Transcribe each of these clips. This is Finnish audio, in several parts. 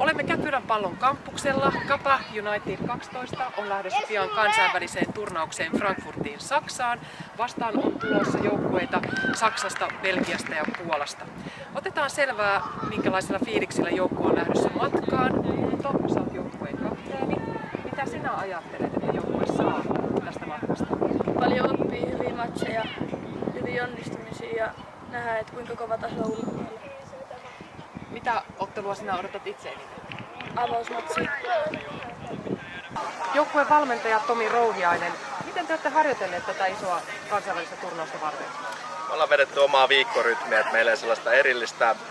Olemme Käpylän Pallon kampuksella. Kapa United 12 on lähdössä pian kansainväliseen turnaukseen Frankfurtiin Saksaan. Vastaan on tulossa joukkueita Saksasta, Belgiasta ja Puolasta. Otetaan selvää, minkälaisella fiiliksillä joukkue on lähdössä matkaan. Unto, sä oot joukkueen kapteeni. Mitä sinä ajattelet, että joukkue saa tästä matkasta? Paljon oppii hyviä matseja, hyviä onnistumisia ja nähdään, että kuinka kova taso on ulkomailla. Mitä ottelua sinä odotat itse eniten? Avausmatsi. Joukkueen valmentaja Tomi Rouhiainen, miten te olette harjoitelleet tätä isoa kansainvälistä turnausta varten? Me ollaan vedetty omaa viikkorytmiä, että meillä ei sellaista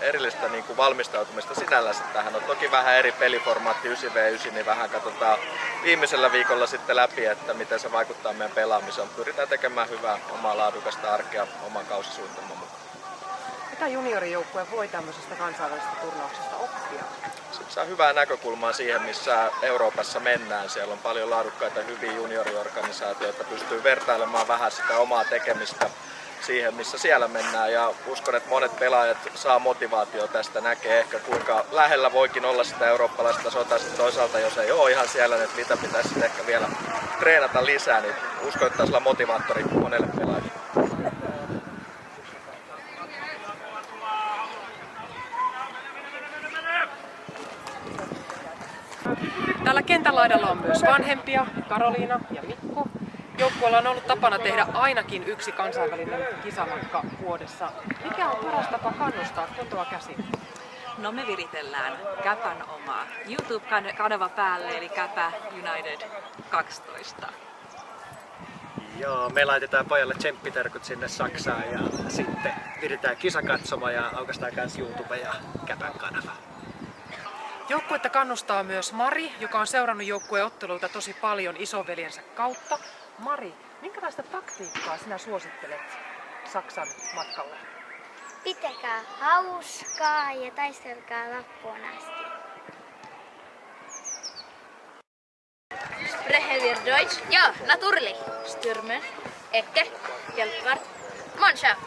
erillistä niin kuin valmistautumista sinällänsä tähän on. Toki vähän eri peliformaatti 9v9, niin vähän katsotaan viimeisellä viikolla sitten läpi, että miten se vaikuttaa meidän pelaamiseen. Pyritään tekemään hyvää, omaa laadukasta arkea oman kausisuunnitelman mukaan. Mitä juniorijoukkue voi tämmöisestä kansainvälisestä turnauksesta oppia? Sitten saa hyvää näkökulmaa siihen, missä Euroopassa mennään. Siellä on paljon laadukkaita, hyviä junioriorganisaatioita, pystyy vertailemaan vähän sitä omaa tekemistä siihen, missä siellä mennään. Ja uskon, että monet pelaajat saa motivaatio tästä, näkee ehkä kuinka lähellä voikin olla sitä eurooppalaista sotaa. Sitten toisaalta, jos ei ole ihan siellä, niin mitä pitäisi sitten ehkä vielä treenata lisää, niin uskon, että taisi olla motivaattori monelle pelaajalle. Täällä kentän laidalla on myös vanhempia, Karoliina ja Mikko. Joukkueella on ollut tapana tehdä ainakin yksi kansainvälinen kisamatka vuodessa. Mikä on paras tapa kannustaa kotoa käsin? No me viritellään Käpän oma YouTube-kanava päälle, eli Käpä United 12. Joo, me laitetaan pojalle tsemppiterkut sinne Saksaan ja sitten viritään kisakatsoma ja aukaistaan kans YouTube ja Käpän kanava. Joukkuetta kannustaa myös Mari, joka on seurannut joukkueen otteluita tosi paljon isoveljensä kautta. Mari, minkälaista taktiikkaa sinä suosittelet Saksan matkalle? Pitäkää hauskaa ja taistelkaa loppuun asti. Sprechen wir Deutsch? Ja, natürlich. Stürmer, Ecke, Hjälpvart, Mannschaft.